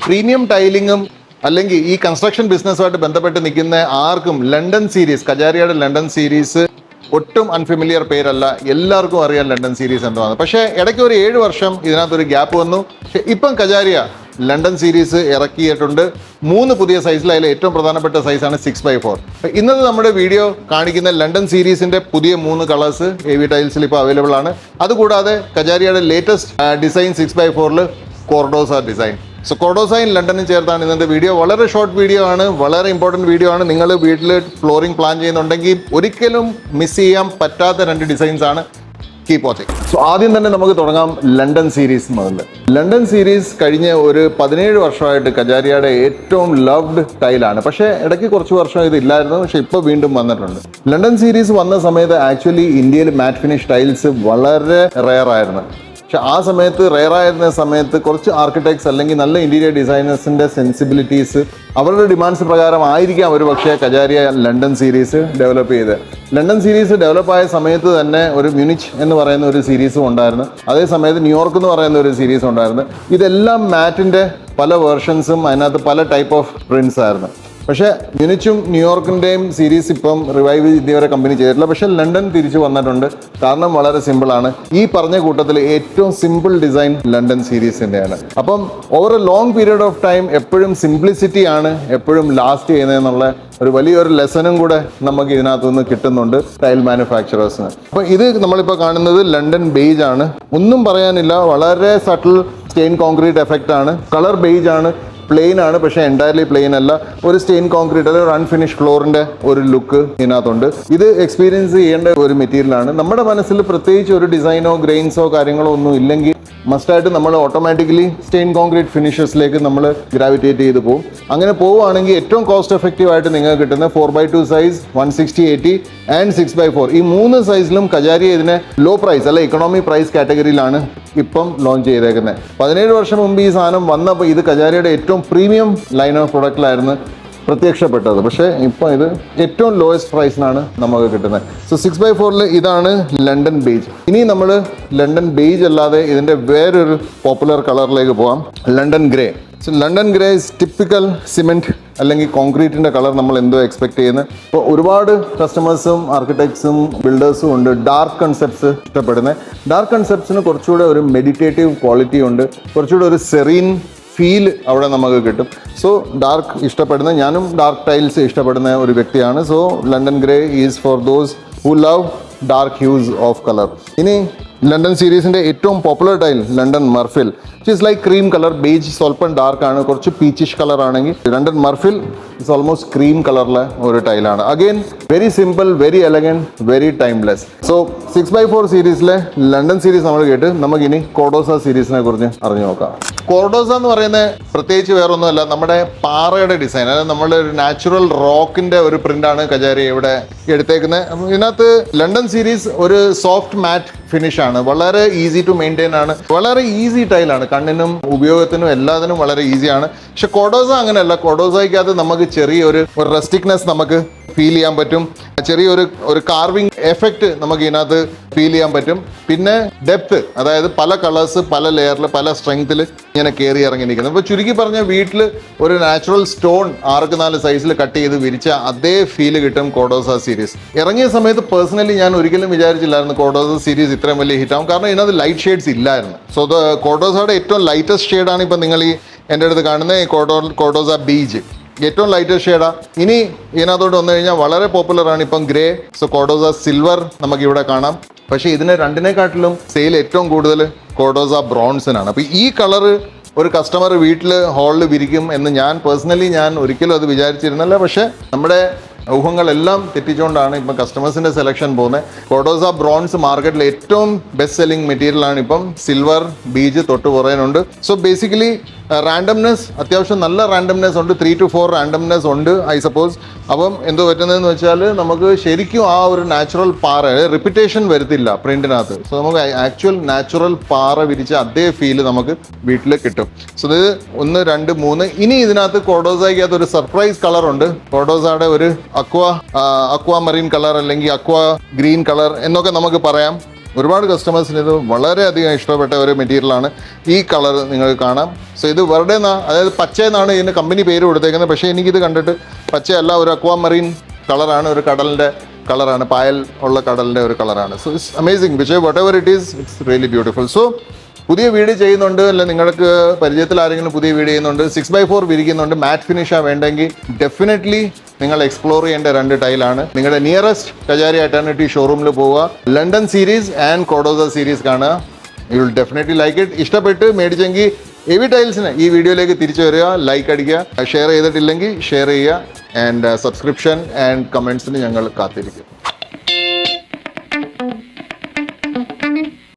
Premium ടൈലിങ്ങും അല്ലെങ്കിൽ ഈ construction ബിസിനസ്സുമായിട്ട് ബന്ധപ്പെട്ട് നിൽക്കുന്ന ആർക്കും ലണ്ടൻ സീരീസ്, കജാരിയയുടെ ലണ്ടൻ സീരീസ് ഒട്ടും അൺഫെമിലിയർ പേരല്ല, എല്ലാവർക്കും അറിയാം ലണ്ടൻ സീരീസ് എന്താണ്. പക്ഷേ ഇടയ്ക്ക് ഒരു 7 വർഷം ഇതിനകത്തൊരു ഗ്യാപ്പ് വന്നു. പക്ഷേ ഇപ്പം കജാരിയ ലണ്ടൻ സീരീസ് ഇറക്കിയിട്ടുണ്ട് 3 പുതിയ സൈസിൽ. അതിൽ ഏറ്റവും പ്രധാനപ്പെട്ട സൈസാണ് 6x4. ഇന്നത്തെ നമ്മുടെ വീഡിയോ കാണിക്കുന്ന ലണ്ടൻ സീരീസിന്റെ പുതിയ 3 കളേഴ്സ് AV ടൈൽസിൽ ഇപ്പോൾ അവൈലബിൾ ആണ്. അതുകൂടാതെ കജാരിയയുടെ latest design 6x4 Cordosa design. So Cordosa in ലണ്ടനും ചേർത്താണ് ഇന്നത്തെ വീഡിയോ. വളരെ ഷോർട്ട് വീഡിയോ ആണ്, വളരെ ഇമ്പോർട്ടൻറ്റ് വീഡിയോ ആണ്. നിങ്ങൾ വീട്ടിൽ ഫ്ലോറിംഗ് പ്ലാൻ ചെയ്യുന്നുണ്ടെങ്കിൽ ഒരിക്കലും മിസ് ചെയ്യാൻ പറ്റാത്ത 2 ഡിസൈൻസ് ആണ്. Keep watching. സോ ആദ്യം തന്നെ നമുക്ക് തുടങ്ങാം ലണ്ടൻ സീരീസ് മുതൽ. ലണ്ടൻ സീരീസ് കഴിഞ്ഞ ഒരു 17 വർഷമായിട്ട് കജാരിയയുടെ ഏറ്റവും ലവ്ഡ് ടൈലാണ്. പക്ഷേ ഇടയ്ക്ക് കുറച്ച് വർഷം ഇത് ഇല്ലായിരുന്നു, പക്ഷേ ഇപ്പോൾ വീണ്ടും വന്നിട്ടുണ്ട്. ലണ്ടൻ സീരീസ് വന്ന സമയത്ത് ആക്ച്വലി ഇന്ത്യയിൽ മാറ്റ് ഫിനിഷ് ടൈൽസ് വളരെ റെയർ ആയിരുന്നു. പക്ഷെ ആ സമയത്ത് റെയറായിരുന്ന സമയത്ത് കുറച്ച് ആർക്കിടെക്ട്സ് അല്ലെങ്കിൽ നല്ല ഇൻറ്റീരിയർ ഡിസൈനേഴ്സിൻ്റെ സെൻസിബിലിറ്റീസ്, അവരുടെ ഡിമാൻഡ്സ് പ്രകാരം ആയിരിക്കാം ഒരു പക്ഷേ കജാരിയ ലണ്ടൻ സീരീസ് ഡെവലപ്പ് ചെയ്ത്. ലണ്ടൻ സീരീസ് ഡെവലപ്പായ സമയത്ത് തന്നെ ഒരു മ്യൂണിച്ച് എന്ന് പറയുന്ന ഒരു സീരീസും ഉണ്ടായിരുന്നു. അതേ സമയത്ത് ന്യൂയോർക്ക് എന്ന് പറയുന്ന ഒരു സീരീസ് ഉണ്ടായിരുന്നു. ഇതെല്ലാം മാറ്റിൻ്റെ പല വേർഷൻസും അതിനകത്ത് പല ടൈപ്പ് ഓഫ് പ്രിൻസ് ആയിരുന്നു. പക്ഷേ മ്യൂണിച്ചും ന്യൂയോർക്കിൻ്റെയും സീരീസ് ഇപ്പം റിവൈവ് ഇതുവരെ കമ്പനി ചെയ്തിട്ടില്ല. പക്ഷേ ലണ്ടൻ തിരിച്ചു വന്നിട്ടുണ്ട്. കാരണം വളരെ സിമ്പിളാണ്. ഈ പറഞ്ഞ കൂട്ടത്തിൽ ഏറ്റവും സിമ്പിൾ ഡിസൈൻ ലണ്ടൻ സീരീസിൻ്റെയാണ്. അപ്പം over a long period of time എപ്പോഴും സിംപ്ലിസിറ്റി ആണ് എപ്പോഴും ലാസ്റ്റ് ചെയ്യുന്നതെന്നുള്ള ഒരു വലിയൊരു ലെസനും കൂടെ നമുക്ക് ഇതിനകത്തുനിന്ന് കിട്ടുന്നുണ്ട് ടൈൽ മാനുഫാക്ചറേഴ്സിന്. അപ്പം ഇത് നമ്മളിപ്പോൾ കാണുന്നത് ലണ്ടൻ ബേജ് ആണ്. ഒന്നും പറയാനില്ല, വളരെ സട്ടിൽ സ്റ്റെയിൻ കോൺക്രീറ്റ് എഫക്റ്റ് ആണ്. കളർ ബേജ് ആണ്, പ്ലെയിൻ ആണ്, പക്ഷേ എൻറ്റയർലി പ്ലെയിൻ അല്ല. ഒരു സ്റ്റെയിൻ കോൺക്രീറ്റ് അല്ലെങ്കിൽ ഒരു അൺഫിനിഷ് ഫ്ലോറിൻ്റെ ഒരു ലുക്ക് ഇതിനകത്തുണ്ട്. ഇത് എക്സ്പീരിയൻസ് ചെയ്യേണ്ട ഒരു മെറ്റീരിയലാണ്. നമ്മുടെ മനസ്സിൽ പ്രത്യേകിച്ച് ഒരു ഡിസൈനോ ഗ്രെയിൻസോ കാര്യങ്ങളോ ഒന്നും ഇല്ലെങ്കിൽ മസ്റ്റായിട്ട് നമ്മൾ ഓട്ടോമാറ്റിക്കലി സ്റ്റെയിൻ കോൺക്രീറ്റ് ഫിനിഷസിലേക്ക് നമ്മൾ ഗ്രാവിറ്റേറ്റ് ചെയ്ത് പോകും. അങ്ങനെ പോവുകയാണെങ്കിൽ ഏറ്റവും കോസ്റ്റ് എഫക്റ്റീവ് ആയിട്ട് നിങ്ങൾക്ക് കിട്ടുന്ന 4x2 സൈസ് 160/80 ആൻഡ് 6x4 ഈ 3 സൈസിലും കജാരിയ ഇതിനെ ലോ പ്രൈസ് അല്ല ഇക്കണോമി പ്രൈസ് കാറ്റഗറിയിലാണ് ഇപ്പം ലോഞ്ച് ചെയ്തേക്കുന്നത്. 17 വർഷം മുമ്പ് ഈ സാധനം വന്നപ്പോൾ ഇത് കജാരിയയുടെ ഏറ്റവും പ്രീമിയം ലൈൻ ഓഫ് പ്രൊഡക്റ്റിലായിരുന്നു പ്രത്യക്ഷപ്പെട്ടത്. പക്ഷേ ഇപ്പം ഇത് ഏറ്റവും ലോയസ്റ്റ് പ്രൈസിനാണ് നമുക്ക് കിട്ടുന്നത്. സോ 6x4 ഇതാണ് ലണ്ടൻ ബേജ്. ഇനി നമ്മൾ ലണ്ടൻ ബേജ് അല്ലാതെ ഇതിൻ്റെ വേറൊരു പോപ്പുലർ കളറിലേക്ക് പോകാം, London grey. So London grey is typical cement അല്ലെങ്കിൽ കോൺക്രീറ്റിൻ്റെ കളർ നമ്മൾ എന്തോ എക്സ്പെക്ട് ചെയ്യുന്നത്. ഇപ്പോൾ ഒരുപാട് കസ്റ്റമേഴ്സും ആർക്കിടെക്ട്സും ബിൽഡേഴ്സും ഉണ്ട് ഡാർക്ക് കൺസെപ്റ്റ്സ് ഇഷ്ടപ്പെടുന്നത്. ഡാർക്ക് കൺസെപ്റ്റ്സിന് കുറച്ചുകൂടെ ഒരു മെഡിറ്റേറ്റീവ് ക്വാളിറ്റി ഉണ്ട്, കുറച്ചുകൂടെ ഒരു സെറീൻ ഫീൽ അവിടെ നമുക്ക് കിട്ടും. സോ ഡാർക്ക് ഇഷ്ടപ്പെടുന്ന, ഞാനും ഡാർക്ക് ടൈൽസ് ഇഷ്ടപ്പെടുന്ന ഒരു വ്യക്തിയാണ്. So London grey is for those who love dark hues of colour. ഇനി ലണ്ടൻ സീരീസിൻ്റെ ഏറ്റവും popular tile London Marfil, which is like cream colour. Beige സ്വല്പം ഡാർക്ക് ആണ്, കുറച്ച് പീച്ചിഷ് കളർ ആണെങ്കിൽ London Marfil it's almost cream കളറിലെ ഒരു ടൈലാണ്. Again very simple, very elegant, very timeless. So 6x4 സീരീസിലെ ലണ്ടൻ സീരീസ് നമ്മൾ കേട്ട് നമുക്കിനി കോർഡോസ സീരീസിനെ കുറിച്ച് അറിഞ്ഞു നോക്കാം. കോർഡോസ എന്ന് പറയുന്നത് പ്രത്യേകിച്ച് വേറൊന്നുമല്ല, നമ്മുടെ പാറയുടെ ഡിസൈൻ, അതായത് നമ്മുടെ ഒരു നാച്ചുറൽ റോക്കിൻ്റെ ഒരു പ്രിൻ്റാണ് കജാരിയ ഇവിടെ എടുത്തേക്കുന്നത്. ഇതിനകത്ത് ലണ്ടൻ സീരീസ് ഒരു സോഫ്റ്റ് മാറ്റ് ഫിനിഷ് ആണ്, വളരെ ഈസി ടു മെയിൻറ്റെയിൻ ആണ്, വളരെ ഈസി ടൈലാണ്, കണ്ണിനും ഉപയോഗത്തിനും എല്ലാത്തിനും വളരെ ഈസിയാണ്. പക്ഷെ കോർഡോസ അങ്ങനെയല്ല. കോർഡോസയ്ക്കകത്ത് നമുക്ക് ചെറിയൊരു റസ്റ്റിക്നെസ് നമുക്ക് ഫീൽ ചെയ്യാൻ പറ്റും, ചെറിയൊരു കാർവിംഗ് എഫക്റ്റ് നമുക്ക് ഇതിനകത്ത് ഫീൽ ചെയ്യാൻ പറ്റും. പിന്നെ ഡെപ്ത്, അതായത് പല കളേഴ്സ് പല ലെയറിൽ പല സ്ട്രെങ്ത്തിൽ ഇങ്ങനെ കയറി ഇറങ്ങി നിൽക്കുന്നത്. ഇപ്പോൾ ചുരുക്കി പറഞ്ഞാൽ വീട്ടിൽ ഒരു നാച്ചുറൽ സ്റ്റോൺ 6x4 സൈസിൽ കട്ട് ചെയ്ത് വിരിച്ച അതേ ഫീല് കിട്ടും കോർഡോസ സീരീസ്. ഇറങ്ങിയ സമയത്ത് പേഴ്സണലി ഞാൻ ഒരിക്കലും വിചാരിച്ചില്ലായിരുന്നു കോർഡോസ സീരീസ് ഇത്രയും വലിയ ഹിറ്റാവും, കാരണം ഇതിനകത്ത് ലൈറ്റ് ഷെയ്ഡ്സ് ഇല്ലായിരുന്നു. സോ കോർഡോസയുടെ ഏറ്റവും ലൈറ്റസ്റ്റ് ഷെയ്ഡാണ് ഇപ്പം നിങ്ങൾ ഈ എൻ്റെ അടുത്ത് കാണുന്ന ഈ കോർഡോസ ബീജ്. ഏറ്റവും ലൈറ്റസ്റ്റ് ഷെയ്ഡാണ്. ഇനി ഇതിനകത്തോട്ട് വന്നു കഴിഞ്ഞാൽ വളരെ പോപ്പുലറാണ് ഇപ്പം ഗ്രേ. സോ കോർഡോസ സിൽവർ നമുക്കിവിടെ കാണാം. പക്ഷേ ഇതിനെ രണ്ടിനെക്കാട്ടിലും സെയിൽ ഏറ്റവും കൂടുതൽ കോർഡോസ ബ്രോൺസിനാണ്. അപ്പോൾ ഈ കളറ് ഒരു കസ്റ്റമർ വീട്ടിൽ ഹാളിൽ വിരിക്കും എന്ന് ഞാൻ പേഴ്സണലി ഒരിക്കലും അത് വിചാരിച്ചിരുന്നില്ല. പക്ഷേ നമ്മുടെ ഊഹങ്ങളെല്ലാം തെറ്റിച്ചുകൊണ്ടാണ് ഇപ്പം കസ്റ്റമേഴ്സിൻ്റെ സെലക്ഷൻ പോകുന്നത്. കോർഡോസ ബ്രോൺസ് മാർക്കറ്റിൽ ഏറ്റവും ബെസ്റ്റ് സെല്ലിംഗ് മെറ്റീരിയലാണ്. ഇപ്പം സിൽവർ ബീജ് തൊട്ട് പുറയുന്നുണ്ട്. സോ ബേസിക്കലി റാൻഡംനെസ്, അത്യാവശ്യം നല്ല റാൻഡംനെസ് ഉണ്ട്, 3 to 4 റാൻഡംനെസ് ഉണ്ട് ഐ സപ്പോസ്. അപ്പം എന്തോ പറ്റുന്നതെന്ന് വെച്ചാൽ നമുക്ക് ശരിക്കും ആ ഒരു നാച്ചുറൽ പാറ റിപ്പിറ്റേഷൻ വരത്തില്ല പ്രിന്റിനകത്ത്. സോ നമുക്ക് ആക്ച്വൽ നാച്ചുറൽ പാറ വിരിച്ച അതേ ഫീല് നമുക്ക് വീട്ടിൽ കിട്ടും. സോ ഇത് 1, 2, 3. ഇനി ഇതിനകത്ത് കോർഡോസയ്ക്കകത്ത് ഒരു സർപ്രൈസ് കളർ ഉണ്ട്. കോർഡോസയുടെ ഒരു അക്വാ മറീൻ കളർ അല്ലെങ്കിൽ അക്വാ ഗ്രീൻ കളർ എന്നൊക്കെ നമുക്ക് പറയാം. ഒരുപാട് കസ്റ്റമേഴ്സിന് ഇത് വളരെയധികം ഇഷ്ടപ്പെട്ട ഒരു മെറ്റീരിയലാണ്. ഈ കളർ നിങ്ങൾക്ക് കാണാം. സോ ഇത് വെറുതെ അതായത് പച്ചയെന്നാണ് ഇതിന് കമ്പനി പേര് കൊടുത്തേക്കുന്നത്. പക്ഷേ എനിക്കിത് കണ്ടിട്ട് പച്ചയല്ല, ഒരു അക്വാ മറീൻ കളറാണ്, ഒരു കടലിൻ്റെ കളറാണ്, പായൽ ഉള്ള കടലിൻ്റെ ഒരു കളറാണ്. So it's amazing which what ever it is, it's really beautiful. So പുതിയ വീട് ചെയ്യുന്നുണ്ട്, അല്ലെ നിങ്ങൾക്ക് പരിചയത്തിൽ ആരെങ്കിലും പുതിയ വീട് ചെയ്യുന്നുണ്ട്, 6x4 വിരിക്കുന്നുണ്ട്, മാറ്റ് ഫിനിഷാണ് വേണ്ടെങ്കിൽ ഡെഫിനറ്റ്ലി നിങ്ങൾ എക്സ്പ്ലോർ ചെയ്യേണ്ട 2 ടൈലാണ്. നിങ്ങളുടെ നിയറസ്റ്റ് കജാരിയ എറ്റർണിറ്റി ഷോറൂമിൽ പോവുക, ലണ്ടൻ സീരീസ് ആൻഡ് കോഡോസ സീരീസ് കാണുക. You will definitely like it. ഇഷ്ടപ്പെട്ട് മേടിച്ചെങ്കിൽ എവി ടൈൽസിന് ഈ വീഡിയോയിലേക്ക് തിരിച്ചു വരിക, ലൈക്ക് അടിക്കുക, ഷെയർ ചെയ്തിട്ടില്ലെങ്കിൽ ഷെയർ ചെയ്യുക, ആൻഡ് സബ്സ്ക്രിപ്ഷൻ ആൻഡ് കമൻറ്റ്സിന് ഞങ്ങൾ കാത്തിരിക്കും.